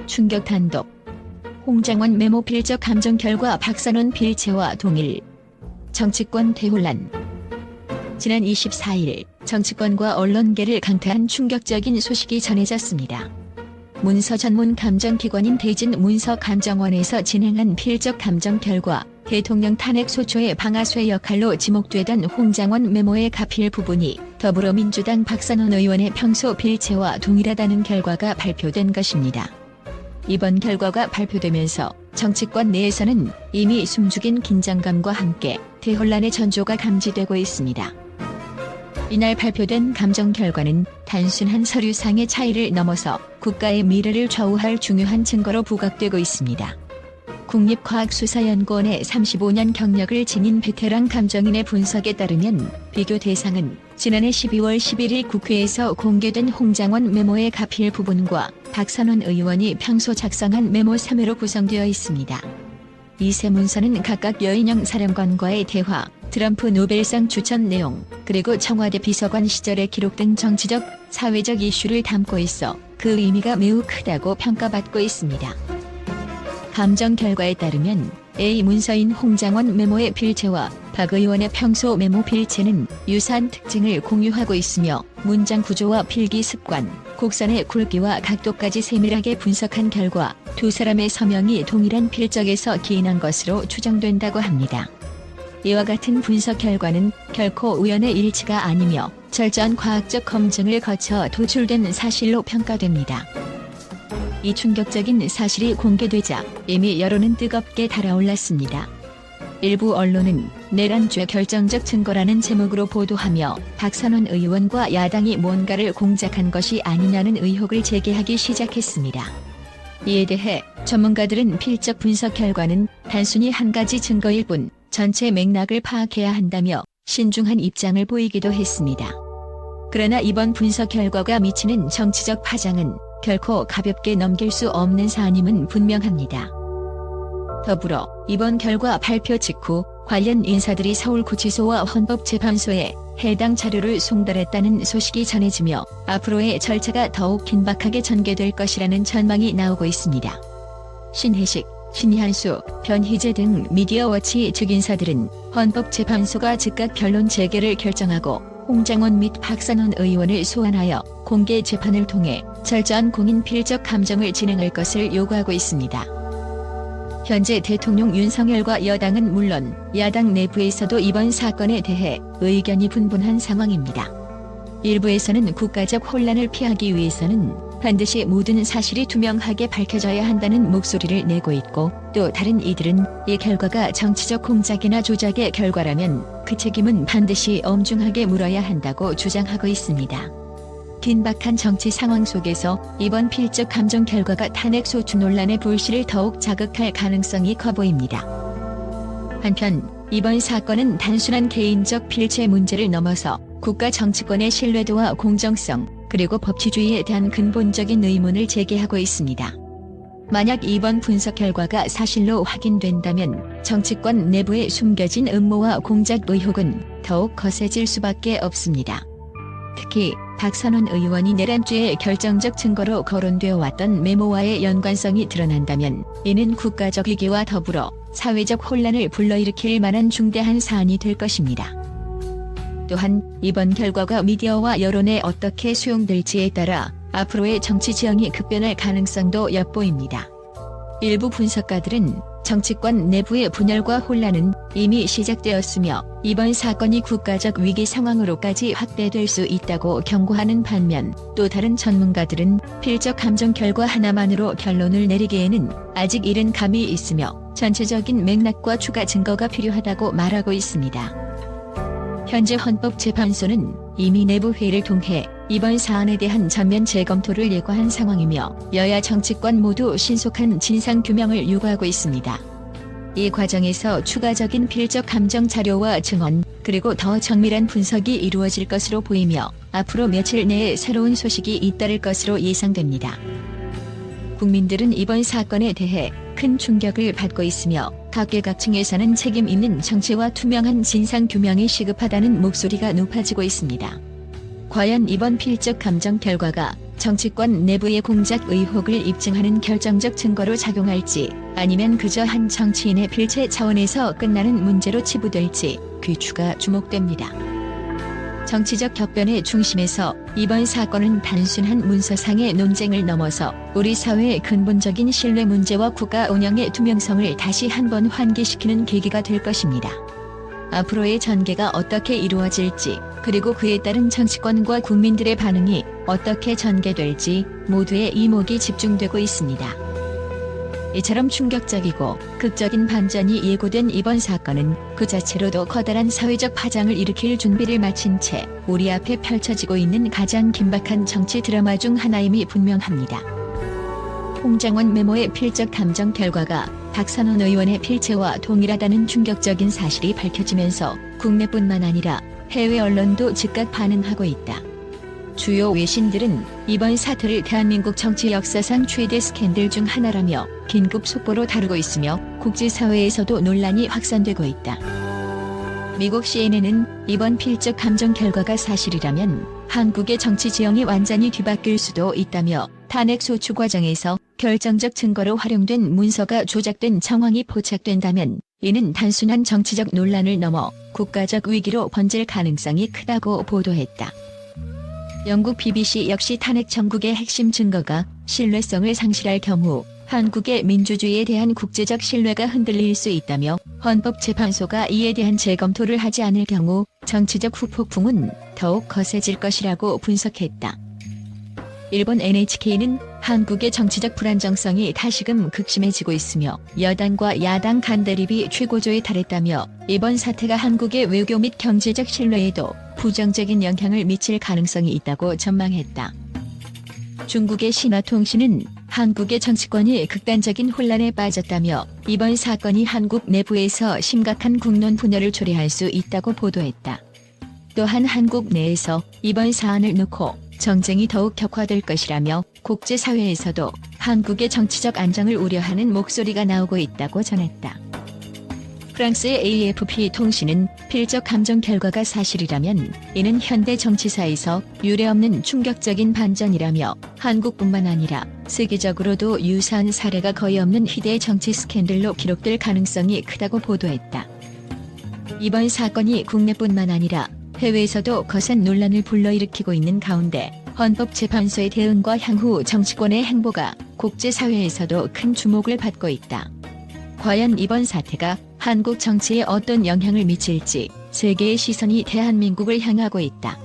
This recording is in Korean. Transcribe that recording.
충격 단독. 홍장원 메모 필적 감정 결과 박선원 필체와 동일. 정치권 대혼란. 지난 24일 정치권과 언론계를 강타한 충격적인 소식이 전해졌습니다. 문서 전문 감정기관인 대진문서감정원에서 진행한 필적 감정 결과 대통령 탄핵 소초의 방아쇠 역할로 지목되던 홍장원 메모의 가필 부분이 더불어민주당 박선원 의원의 평소 필체와 동일하다는 결과가 발표된 것입니다. 이번 결과가 발표되면서 정치권 내에서는 이미 숨죽인 긴장감과 함께 대혼란의 전조가 감지되고 있습니다. 이날 발표된 감정 결과는 단순한 서류상의 차이를 넘어서 국가의 미래를 좌우할 중요한 증거로 부각되고 있습니다. 국립과학수사연구원의 35년 경력을 지닌 베테랑 감정인의 분석에 따르면 비교 대상은 지난해 12월 11일 국회에서 공개된 홍장원 메모의 가필 부분과 박선원 의원이 평소 작성한 메모 3회로 구성되어 있습니다. 이 세 문서는 각각 여인영 사령관과의 대화, 트럼프 노벨상 추천 내용, 그리고 청와대 비서관 시절의 기록 등 정치적, 사회적 이슈를 담고 있어 그 의미가 매우 크다고 평가받고 있습니다. 감정 결과에 따르면 A 문서인 홍장원 메모의 필체와 박 의원의 평소 메모 필체는 유사한 특징을 공유하고 있으며 문장 구조와 필기 습관, 곡선의 굵기와 각도까지 세밀하게 분석한 결과 두 사람의 서명이 동일한 필적에서 기인한 것으로 추정된다고 합니다. 이와 같은 분석 결과는 결코 우연의 일치가 아니며 철저한 과학적 검증을 거쳐 도출된 사실로 평가됩니다. 이 충격적인 사실이 공개되자 이미 여론은 뜨겁게 달아올랐습니다. 일부 언론은 내란죄 결정적 증거라는 제목으로 보도하며 박선원 의원과 야당이 뭔가를 공작한 것이 아니냐는 의혹을 제기하기 시작했습니다. 이에 대해 전문가들은 필적 분석 결과는 단순히 한 가지 증거일 뿐 전체 맥락을 파악해야 한다며 신중한 입장을 보이기도 했습니다. 그러나 이번 분석 결과가 미치는 정치적 파장은 결코 가볍게 넘길 수 없는 사안임은 분명합니다. 더불어 이번 결과 발표 직후 관련 인사들이 서울구치소와 헌법재판소에 해당 자료를 송달했다는 소식이 전해지며 앞으로의 절차가 더욱 긴박하게 전개될 것이라는 전망이 나오고 있습니다. 신혜식, 신희한수, 변희재 등 미디어워치 측 인사들은 헌법재판소가 즉각 변론 재개를 결정하고 홍장원 및 박선원 의원을 소환하여 공개 재판을 통해 철저한 공인 필적 감정을 진행할 것을 요구하고 있습니다. 현재 대통령 윤석열과 여당은 물론 야당 내부에서도 이번 사건에 대해 의견이 분분한 상황입니다. 일부에서는 국가적 혼란을 피하기 위해서는 반드시 모든 사실이 투명하게 밝혀져야 한다는 목소리를 내고 있고, 또 다른 이들은 이 결과가 정치적 공작이나 조작의 결과라면 그 책임은 반드시 엄중하게 물어야 한다고 주장하고 있습니다. 긴박한 정치 상황 속에서 이번 필적 감정 결과가 탄핵 소추 논란의 불씨를 더욱 자극할 가능성이 커 보입니다. 한편 이번 사건은 단순한 개인적 필체 문제를 넘어서 국가 정치권의 신뢰도와 공정성, 그리고 법치주의에 대한 근본적인 의문을 제기하고 있습니다. 만약 이번 분석 결과가 사실로 확인된다면 정치권 내부에 숨겨진 음모와 공작 의혹은 더욱 거세질 수밖에 없습니다. 특히 박선원 의원이 내란죄의 결정적 증거로 거론되어 왔던 메모와의 연관성이 드러난다면 이는 국가적 위기와 더불어 사회적 혼란을 불러일으킬 만한 중대한 사안이 될 것입니다. 또한 이번 결과가 미디어와 여론에 어떻게 수용될지에 따라 앞으로의 정치 지형이 급변할 가능성도 엿보입니다. 일부 분석가들은 정치권 내부의 분열과 혼란은 이미 시작되었으며 이번 사건이 국가적 위기 상황으로까지 확대될 수 있다고 경고하는 반면, 또 다른 전문가들은 필적 감정 결과 하나만으로 결론을 내리기에는 아직 이른 감이 있으며 전체적인 맥락과 추가 증거가 필요하다고 말하고 있습니다. 현재 헌법재판소는 이미 내부 회의를 통해 이번 사안에 대한 전면 재검토를 예고한 상황이며 여야 정치권 모두 신속한 진상규명을 요구하고 있습니다. 이 과정에서 추가적인 필적 감정 자료와 증언, 그리고 더 정밀한 분석이 이루어질 것으로 보이며 앞으로 며칠 내에 새로운 소식이 잇따를 것으로 예상됩니다. 국민들은 이번 사건에 대해 큰 충격을 받고 있으며 각계각층에서는 책임 있는 정치와 투명한 진상규명이 시급하다는 목소리가 높아지고 있습니다. 과연 이번 필적 감정 결과가 정치권 내부의 공작 의혹을 입증하는 결정적 증거로 작용할지 아니면 그저 한 정치인의 필체 차원에서 끝나는 문제로 치부될지 귀추가 주목됩니다. 정치적 격변의 중심에서 이번 사건은 단순한 문서상의 논쟁을 넘어서 우리 사회의 근본적인 신뢰 문제와 국가 운영의 투명성을 다시 한번 환기시키는 계기가 될 것입니다. 앞으로의 전개가 어떻게 이루어질지 그리고 그에 따른 정치권과 국민들의 반응이 어떻게 전개될지 모두의 이목이 집중되고 있습니다. 이처럼 충격적이고 극적인 반전이 예고된 이번 사건은 그 자체로도 커다란 사회적 파장을 일으킬 준비를 마친 채 우리 앞에 펼쳐지고 있는 가장 긴박한 정치 드라마 중 하나임이 분명합니다. 홍장원 메모의 필적 감정 결과가 박선원 의원의 필체와 동일하다는 충격적인 사실이 밝혀지면서 국내뿐만 아니라 해외 언론도 즉각 반응하고 있다. 주요 외신들은 이번 사태를 대한민국 정치 역사상 최대 스캔들 중 하나라며 긴급 속보로 다루고 있으며 국제사회에서도 논란이 확산되고 있다. 미국 CNN은 이번 필적 감정 결과가 사실이라면 한국의 정치 지형이 완전히 뒤바뀔 수도 있다며 탄핵 소추 과정에서 결정적 증거로 활용된 문서가 조작된 정황이 포착된다면 이는 단순한 정치적 논란을 넘어 국가적 위기로 번질 가능성이 크다고 보도했다. 영국 BBC 역시 탄핵 정국의 핵심 증거가 신뢰성을 상실할 경우 한국의 민주주의에 대한 국제적 신뢰가 흔들릴 수 있다며 헌법재판소가 이에 대한 재검토를 하지 않을 경우 정치적 후폭풍은 더욱 거세질 것이라고 분석했다. 일본 NHK는 한국의 정치적 불안정성이 다시금 극심해지고 있으며 여당과 야당 간 대립이 최고조에 달했다며 이번 사태가 한국의 외교 및 경제적 신뢰에도 부정적인 영향을 미칠 가능성이 있다고 전망했다. 중국의 신화통신은 한국의 정치권이 극단적인 혼란에 빠졌다며 이번 사건이 한국 내부에서 심각한 국론 분열을 초래할 수 있다고 보도했다. 또한 한국 내에서 이번 사안을 놓고 정쟁이 더욱 격화될 것이라며 국제사회에서도 한국의 정치적 안정을 우려하는 목소리가 나오고 있다고 전했다. 프랑스의 AFP 통신은 필적 감정 결과가 사실이라면 이는 현대 정치사에서 유례없는 충격적인 반전이라며 한국뿐만 아니라 세계적으로도 유사한 사례가 거의 없는 희대의 정치 스캔들로 기록될 가능성이 크다고 보도했다. 이번 사건이 국내뿐만 아니라 해외에서도 거센 논란을 불러일으키고 있는 가운데 헌법재판소의 대응과 향후 정치권의 행보가 국제사회에서도 큰 주목을 받고 있다. 과연 이번 사태가 한국 정치에 어떤 영향을 미칠지 세계의 시선이 대한민국을 향하고 있다.